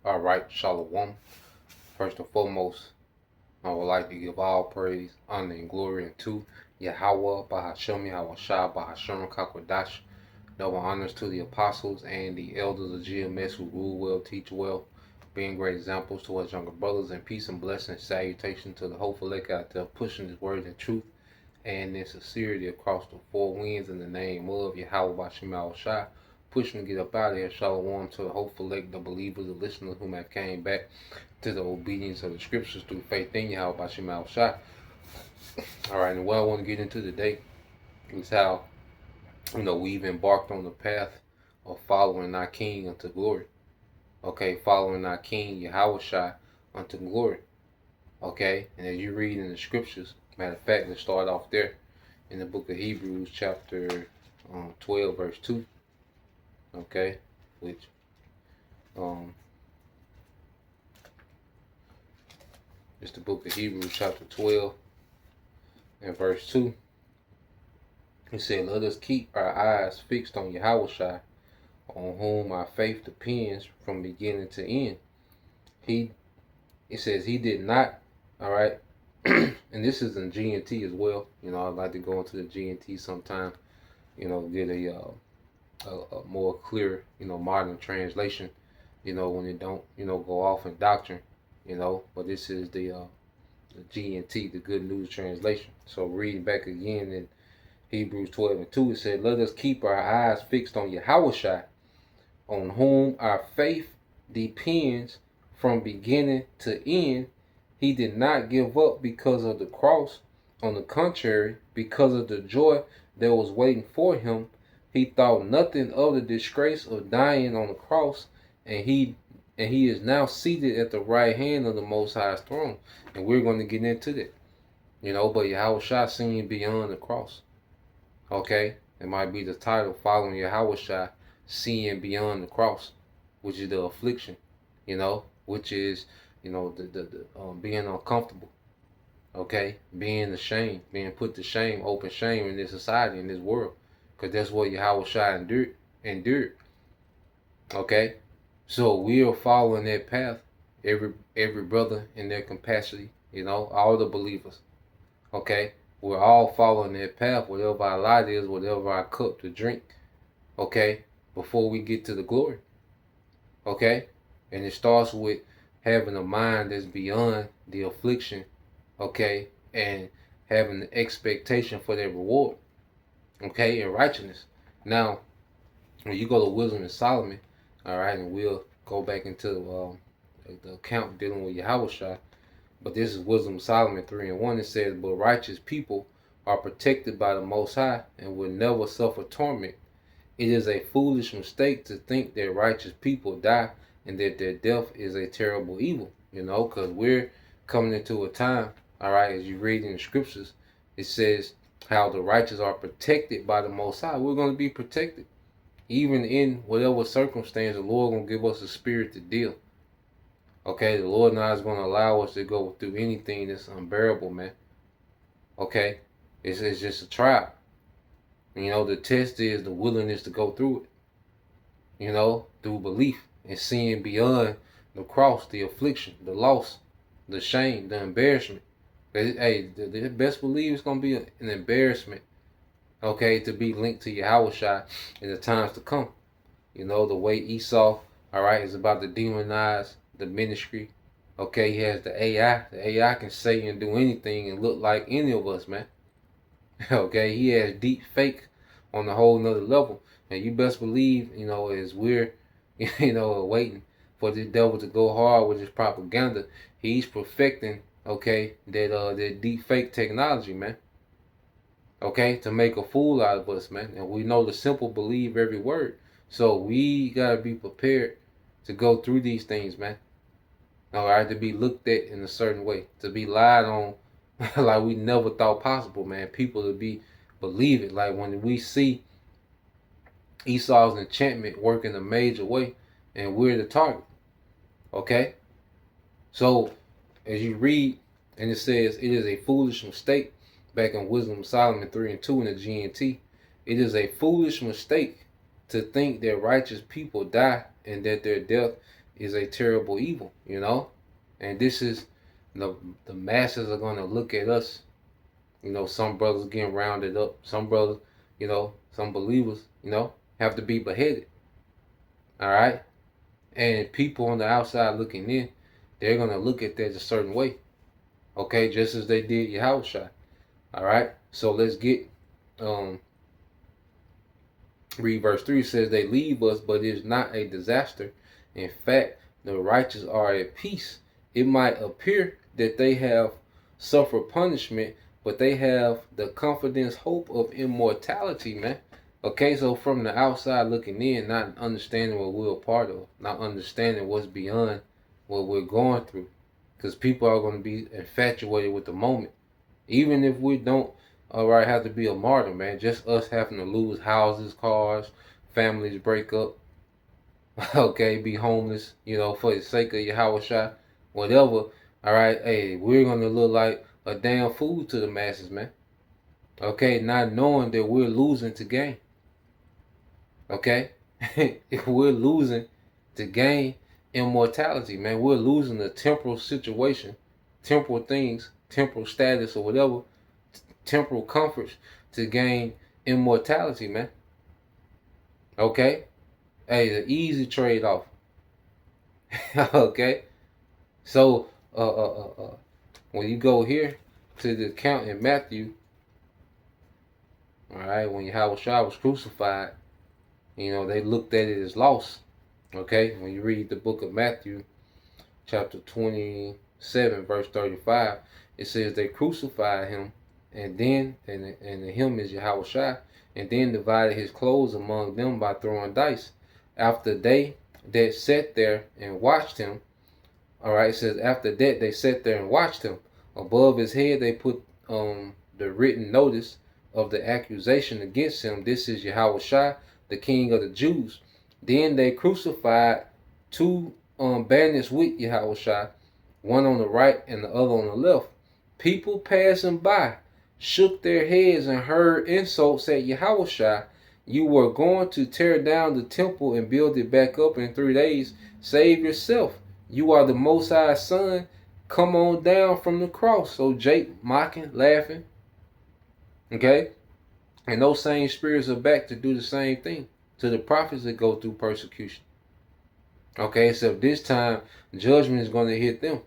All right, Shalom. First and foremost, I would like to give all praise, honor, and glory unto Yahawah, Bahashem, YAHAWASHI, Bahashem, Kakwadash. Double honors to the apostles and the elders of GMS who rule well, teach well, being great examples to us younger brothers, and peace and blessings, salutation to the hopeful elect out there pushing his word in truth and in sincerity across the four winds in the name of Yahweh Bashim Shai. Pushing to get up out of here. Shalom to the hopeful elect, the believers, the listeners who have came back to the obedience of the scriptures through faith in Yahweh Bashim Shai. Alright, and what I want to get into today is how we've embarked on the path of following our King unto glory. Okay, following our King Yahawashi unto glory. Okay, and as you read in the scriptures, matter of fact, let's start off there in the book of Hebrews, chapter 12, verse 2. Okay, which it's the book of Hebrews, chapter 12, and verse 2. He said, "Let us keep our eyes fixed on Yahawashi, on whom our faith depends from beginning to end." It says he did not, all right, and this is in G&T as well. I'd like to go into the G&T sometime, get a more clear, modern translation, when it don't, go off in doctrine, but this is the G&T, the Good News Translation. So reading back again in Hebrews 12 and 2, it said, "Let us keep our eyes fixed on Yahawashi, on whom our faith depends from beginning to end. He did not give up because of the cross. On the contrary, because of the joy that was waiting for him, he thought nothing of the disgrace of dying on the cross, and he is now seated at the right hand of the Most High's throne." And we're going to get into that, but Yahawashi seen beyond the cross. Okay, it might be the title, following Yahawashi, seeing beyond the cross, which is the affliction, which is, the being uncomfortable, okay, being ashamed, being put to shame, open shame in this society, in this world, because that's what Yahawashi endured, okay. So we are following that path, every brother in their capacity, all the believers, okay. We're all following that path, whatever our lot is, whatever our cup to drink, okay, before we get to the glory, okay. And it starts with having a mind that's beyond the affliction, okay, and having the expectation for that reward, okay, and righteousness. Now, when you go to Wisdom and Solomon, all right, and we'll go back into the account dealing with Yahawashi, but this is Wisdom of Solomon 3 and 1. It says, "But righteous people are protected by the Most High and will never suffer torment. It is a foolish mistake to think that righteous people die and that their death is a terrible evil," because we're coming into a time, all right, as you read in the scriptures, it says how the righteous are protected by the Most High. We're going to be protected. Even in whatever circumstance, the Lord going to give us a spirit to deal. Okay, the Lord now is going to allow us to go through anything that's unbearable, man. Okay, it's just a trial. The test is the willingness to go through it, through belief and seeing beyond the cross, the affliction, the loss, the shame, the embarrassment. Hey, the best believe it's going to be an embarrassment, okay, to be linked to Yahawashi in the times to come. The way Esau, all right, is about to demonize the ministry. Okay, he has the AI. The AI can say and do anything and look like any of us, man. Okay, he has deep fake on a whole nother level. And you best believe, as we're, waiting for the devil to go hard with his propaganda, he's perfecting, okay, that deep fake technology, man. Okay, to make a fool out of us, man. And we know the simple believe every word. So we gotta be prepared to go through these things, man. All right, to be looked at in a certain way, to be lied on like we never thought possible, man. People to be believe it. Like when we see Esau's enchantment work in a major way, and we're the target. Okay? So as you read, and it says it is a foolish mistake, back in Wisdom of Solomon 3 and 2 in the G&T, it is a foolish mistake to think that righteous people die and that their death is a terrible evil, you know? And this is, the masses are going to look at us. You know, some brothers getting rounded up. Some brothers, you know, some believers, you know, have to be beheaded. All right? And people on the outside looking in, they're going to look at that a certain way. Okay? Just as they did YAHAWASHI. All right? So let's get, read verse 3. It says, they leave us, but it is not a disaster. In fact, the righteous are at peace. It might appear that they have suffered punishment, but they have the confidence, hope of immortality, man. Okay, so from the outside looking in, not understanding what we're a part of, not understanding what's beyond what we're going through. Because people are going to be infatuated with the moment. Even if we don't, have to be a martyr, man. Just us having to lose houses, cars, families break up, okay, be homeless, you know, for the sake of YAHAWASHI, whatever. All right, hey, we're going to look like a damn fool to the masses, man. Okay, not knowing that we're losing to gain. Okay, if we're losing to gain immortality, man, we're losing a temporal situation, temporal things, temporal status, or whatever, temporal comforts to gain immortality, man. Okay, hey, the easy trade-off. Okay, so when you go here to the account in Matthew, all right, when YAHAWASHI was crucified, you know, they looked at it as loss. Okay, when you read the book of Matthew, chapter 27, verse 35, it says they crucified him, and then, and him is YAHAWASHI, and then divided his clothes among them by throwing dice. After they that sat there and watched him, all right, it says after that they sat there and watched him. Above his head they put the written notice of the accusation against him. This is YAHAWASHI, the King of the Jews. Then they crucified two bandits with YAHAWASHI, one on the right and the other on the left. People passing by shook their heads and heard insults at YAHAWASHI. You were going to tear down the temple and build it back up in 3 days. Save yourself. You are the Most High's son. Come on down from the cross. So Jake mocking, laughing. Okay? And those same spirits are back to do the same thing to the prophets that go through persecution. Okay, except this time judgment is going to hit them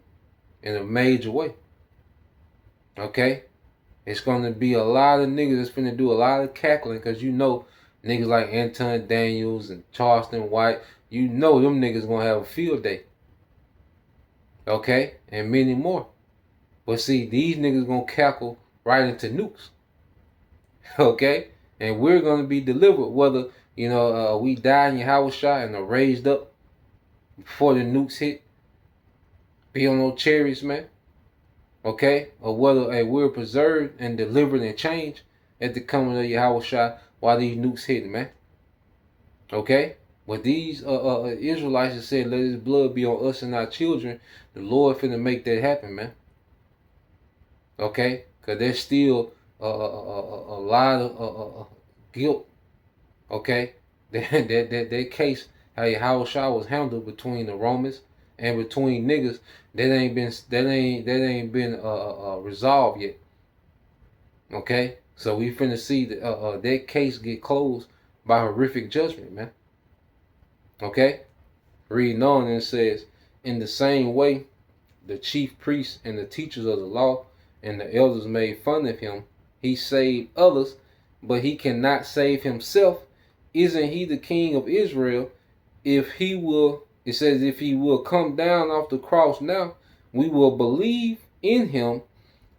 in a major way. Okay? It's going to be a lot of niggas that's finna do a lot of cackling, because you know niggas like Anton Daniels and Charleston White, you know them niggas going to have a field day. Okay? And many more. But see, these niggas going to cackle right into nukes. Okay? And we're going to be delivered, whether, you know, we die in YAHAWASHI and are raised up before the nukes hit. Be on those chariots, man. Okay? Or whether we're preserved and delivered and changed at the coming of YAHAWASHI while these nukes hitting, man. Okay? But these Israelites that said, let his blood be on us and our children, the Lord finna make that happen, man. Okay? Because there's still a lot of guilt. Okay? That case, how YAHAWASHI was handled between the Romans and between niggas, that ain't been resolved yet. Okay? So we finna see that case get closed by horrific judgment, man. Okay? Reading on, and it says, in the same way, the chief priests and the teachers of the law and the elders made fun of him. He saved others, but he cannot save himself. Isn't he the king of Israel? If he will, it says, if he will come down off the cross now, we will believe in him.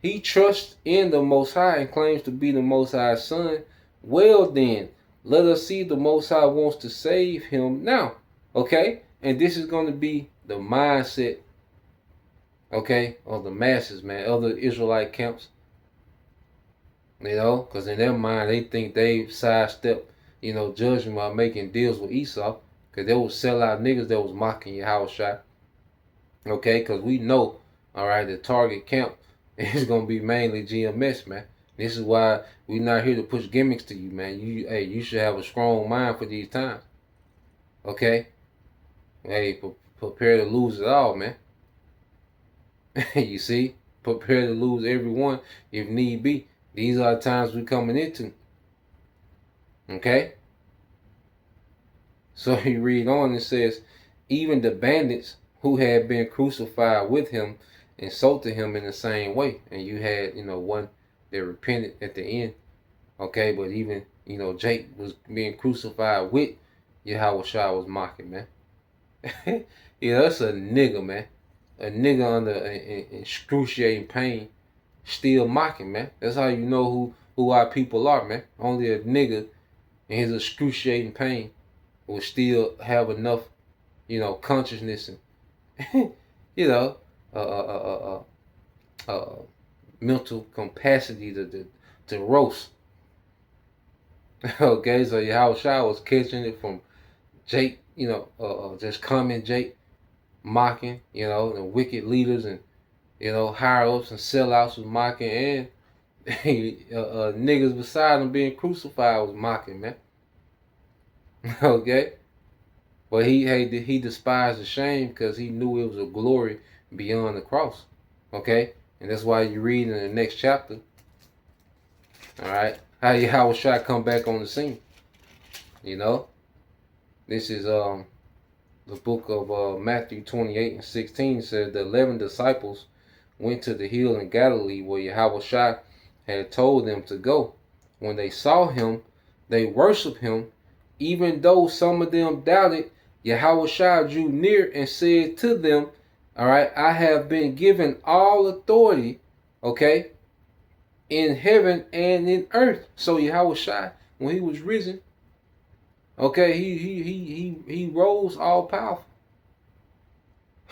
He trusts in the Most High and claims to be the Most High's son. Well then, let us see the Most High wants to save him now. Okay? And this is going to be the mindset, okay, of the masses, man, other Israelite camps. You know, because in their mind, they think they sidestep, you know, judgment by making deals with Esau. Because they will sell out niggas that was mocking YAHAWASHI. Okay, because we know, all right, the target camp is going to be mainly GMS, man. This is why we're not here to push gimmicks to you, man. You should have a strong mind for these times. Okay? Hey, prepare to lose it all, man. You see? Prepare to lose everyone if need be. These are the times we're coming into. Okay? So you read on, it says, even the bandits who had been crucified with him insulted him in the same way. And you had, one that repented at the end. Okay, but even, Jake was being crucified with Yahawashi was mocking, man. That's a nigga, man. A nigga under excruciating pain, still mocking, man. That's how you know who our people are, man. Only a nigga in his excruciating pain will still have enough, consciousness and, uh, uh, uh, uh, mental capacity to roast. Okay, so Yahawashi was catching it from Jake, just coming Jake mocking, the wicked leaders and, higher ups and sellouts was mocking, and niggas beside him being crucified was mocking, man. Okay, but he despised the shame because he knew it was a glory beyond the cross. Okay, and that's why you read in the next chapter. All right, how Yahawashi come back on the scene? This is the book of Matthew 28:16 says the 11 disciples went to the hill in Galilee where Yahawashi had told them to go. When they saw him, they worshiped him, even though some of them doubted. Yahawashi drew near and said to them, all right, I have been given all authority, okay, in heaven and in earth. So Yahawashi, when he was risen, okay, he rose all powerful.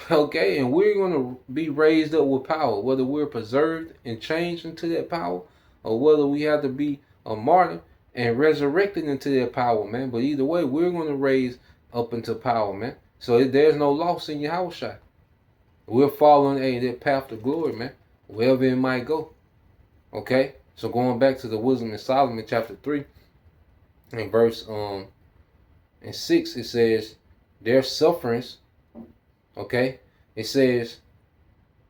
Okay, and we're gonna be raised up with power, whether we're preserved and changed into that power, or whether we have to be a martyr and resurrected into that power, man. But either way, we're gonna raise up into power, man. So there's no loss in Yahawashi. We're following that path to glory, man, wherever it might go. Okay, so going back to the wisdom in Solomon chapter 3 and verse in 6, it says their sufferings, okay, it says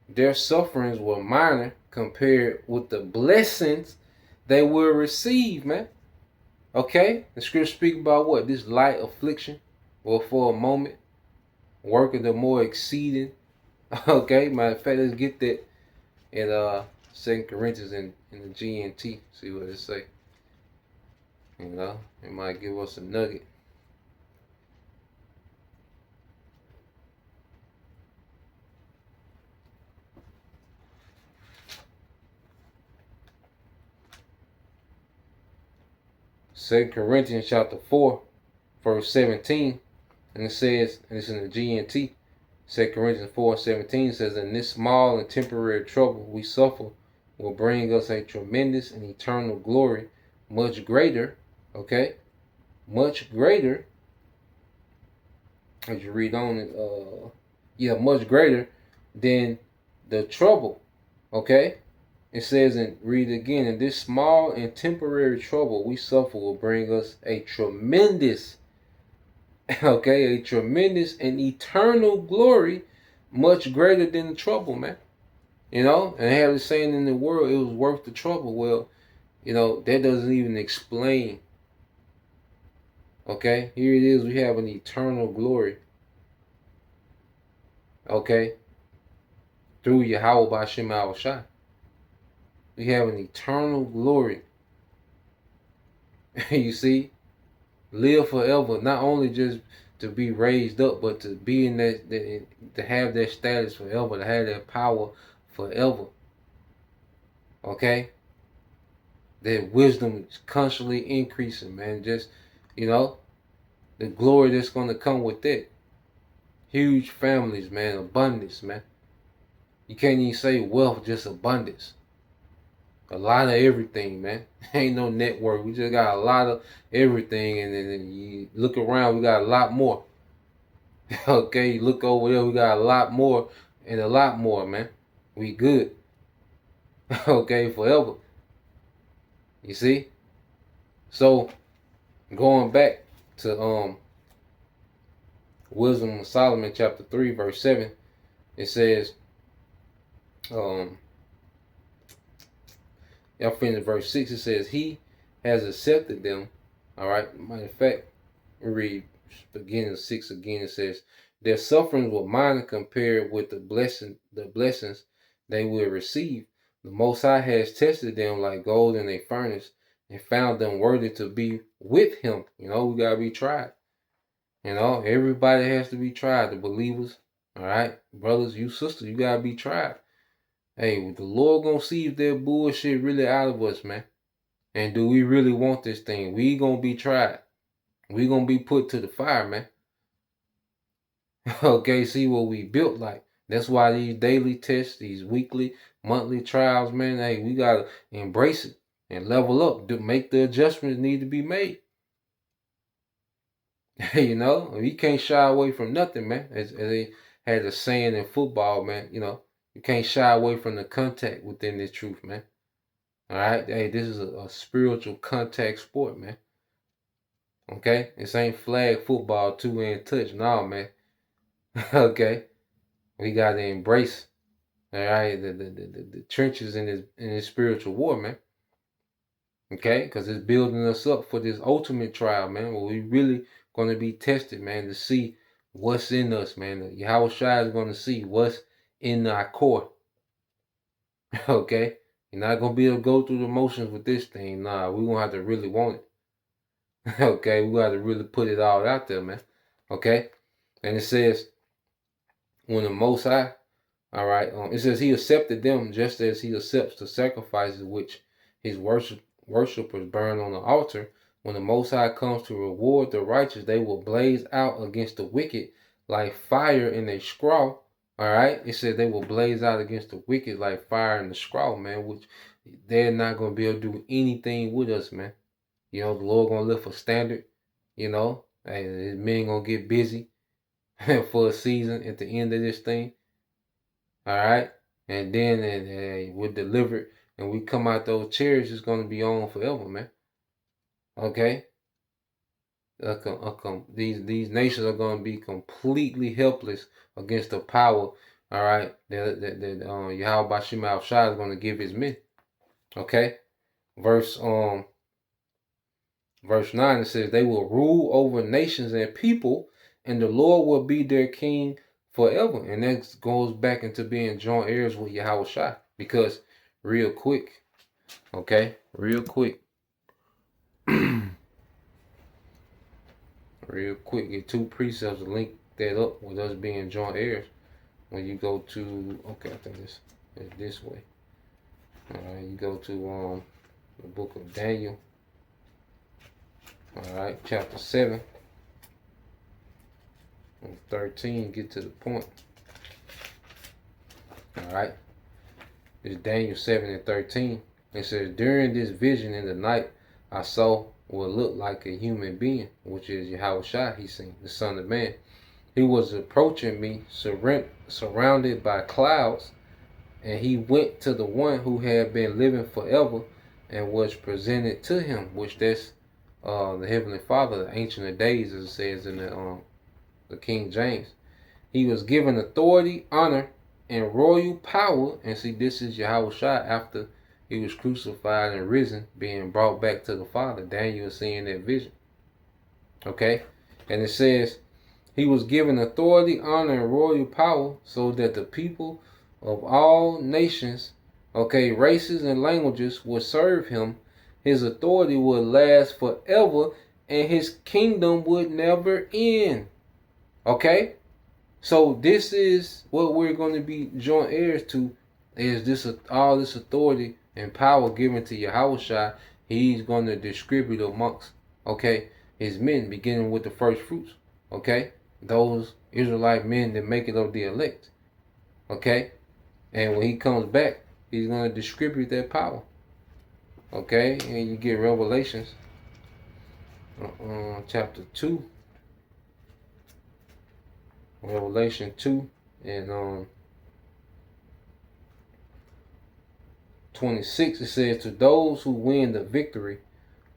their sufferings were minor compared with the blessings they will receive, man. Okay, the scripture speak about what? This light affliction, or for a moment, working the more exceeding. Okay, matter of fact, let's get that in 2 Corinthians in the GNT. See what it say. It might give us a nugget. Second Corinthians chapter 4, verse 17, and it says, and it's in the GNT, 2 Corinthians 4:17 says, in this small and temporary trouble we suffer will bring us a tremendous and eternal glory, much greater, okay, much greater, as you read on it, much greater than the trouble, okay? It says, and read again, in this small and temporary trouble we suffer will bring us a tremendous, okay, a tremendous and eternal glory, much greater than the trouble, man. And they have the saying in the world, it was worth the trouble. Well, that doesn't even explain. Okay, here it is, we have an eternal glory. Okay, through YAHAWASHI. We have an eternal glory. You see, live forever. Not only just to be raised up, but to be in that to have that status forever, to have that power forever. Okay, that wisdom is constantly increasing, man. Just the glory that's gonna come with it. Huge families, man. Abundance, man. You can't even say wealth, just abundance. A lot of everything, man. Ain't no network. We just got a lot of everything, and then you look around, we got a lot more. Okay, you look over there, we got a lot more and a lot more, man. We good. Okay, forever. You see? So going back to Wisdom of Solomon chapter 3 verse 7. It says, y'all finish verse 6. It says, he has accepted them. All right. Matter of fact, we read beginning of 6 again. It says, their sufferings were minor compared with the blessings they will receive. The Most High has tested them like gold in a furnace and found them worthy to be with him. You know, we gotta be tried. You know, everybody has to be tried. The believers, all right, brothers, you sisters, you gotta be tried. Hey, the Lord gonna see if that bullshit really out of us, man. And do we really want this thing? We gonna be tried. We gonna be put to the fire, man. Okay, see what we built like. That's why these daily tests, these weekly, monthly trials, man, hey, we gotta embrace it and level up. Make the adjustments need to be made. You know, you can't shy away from nothing, man. As they had a saying in football, man, you know, you can't shy away from the contact within this truth, man. All right, hey, this is a spiritual contact sport, man. Okay, this ain't flag football, 2-hand touch, no, man. Okay, we gotta embrace, all right, the trenches in this spiritual war, man. Okay, because it's building us up for this ultimate trial, man, where we really gonna be tested, man, to see what's in us, man. YAHAWASHI is gonna see what's in our core. Okay, you're not gonna be able to go through the motions with this thing. Nah, we're gonna have to really want it. Okay, we got to really put it all out there, man. Okay, and it says, when the Most High, all right, it says he accepted them just as he accepts the sacrifices which his worshipers burn on the altar. When the Most High comes to reward the righteous, they will blaze out against the wicked like fire in a scrawl. All right, it says they will blaze out against the wicked like fire in the scrawl, man, which they're not going to be able to do anything with us, man. You know, the Lord going to lift a standard, you know, and men going to get busy for a season at the end of this thing. All right, and then we're delivered and we come out those chairs, it's going to be on forever, man. Okay, these nations are going to be completely helpless against the power, all right, that YAHAWASHI is going to give his men. Okay, verse 9, it says, they will rule over nations and people, and the Lord will be their king forever. And that goes back into being joint heirs with YAHAWASHI. Because real quick, okay, real quick, real quick, get 2 precepts to link that up with us being joint heirs. When you go to, okay, I think it's this way. All right, you go to the book of Daniel. All right, chapter 7 and 13, get to the point. All right, it's Daniel 7 and 13. It says, during this vision in the night, I saw what looked like a human being, which is YAHAWASHI, he seen, the Son of Man. He was approaching me, surrounded by clouds, and he went to the one who had been living forever and was presented to him, which that's the Heavenly Father, the Ancient of Days, as it says in the King James. He was given authority, honor, and royal power. And see, this is YAHAWASHI after he was crucified and risen, being brought back to the Father. Daniel is seeing that vision. Okay? And it says, he was given authority, honor, and royal power so that the people of all nations, okay, races and languages would serve him. His authority would last forever and his kingdom would never end. Okay? So this is what we're going to be joint heirs to, is this all this authority and power given to YAHAWASHI. He's going to distribute amongst, okay, his men, beginning with the first fruits. Okay? Those Israelite men that make it of the elect. Okay? And when he comes back, he's going to distribute that power. Okay? And you get Revelations chapter 2. Revelation 2 and 26, it says, to those who win the victory,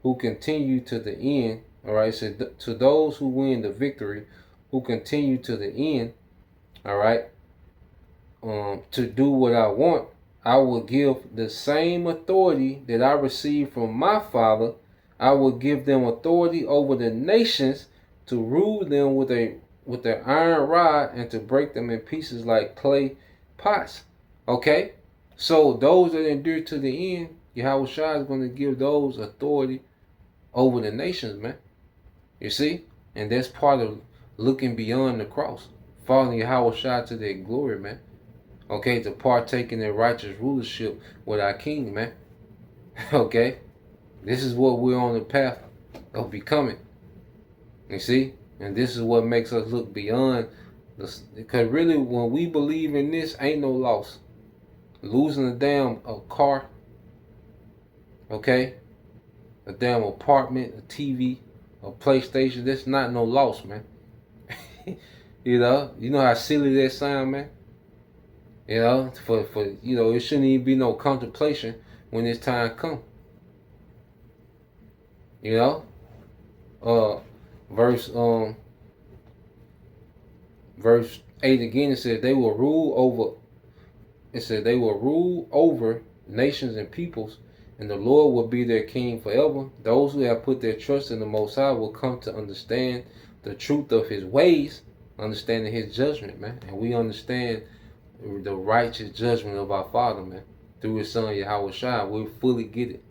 who continue to the end. All right, so to those who win the victory, who continue to the end, all right, to do what I want, I will give the same authority that I received from my Father. I will give them authority over the nations to rule them with their iron rod and to break them in pieces like clay pots. Okay? So those that endure to the end, Yahawashi is going to give those authority over the nations, man. You see? And that's part of looking beyond the cross. Following Yahawashi to their glory, man. Okay, to partake in their righteous rulership with our King, man. Okay? This is what we're on the path of becoming. You see? And this is what makes us look beyond this, because really when we believe in this, ain't no loss. Losing a damn car, okay? A damn apartment, a TV, a PlayStation, that's not no loss, man. You know how silly that sound, man? You know, for it shouldn't even be no contemplation when this time come. You know? Verse 8 again, it said they will rule over nations and peoples, and the Lord will be their king forever. Those who have put their trust in the Most High will come to understand the truth of his ways, understanding his judgment, man. And we understand the righteous judgment of our Father, man, through his Son Yahawashi. We fully get it.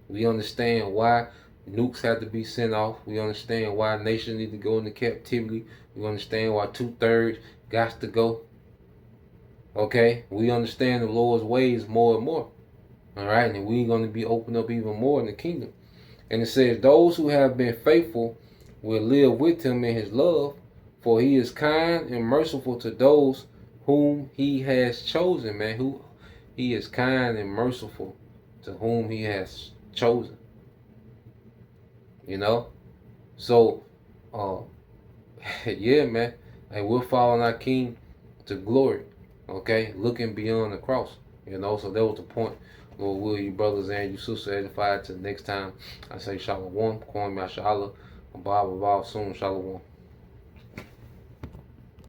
We understand why nukes have to be sent off. We understand why nations need to go into captivity. We understand why 2/3 got to go. Okay? We understand the Lord's ways more and more. Alright? And we're going to be opened up even more in the kingdom. And it says, those who have been faithful will live with him in his love, for he is kind and merciful to those whom he has chosen, man. He is kind and merciful to whom he has chosen. You know? So, yeah, man. And we're following our King to glory. Okay? Looking beyond the cross. You know? So that was the point. Lord will you brothers and you sisters edified. Till next time, I say Shalom. Kwame Mashallah. Abba soon. Shalom.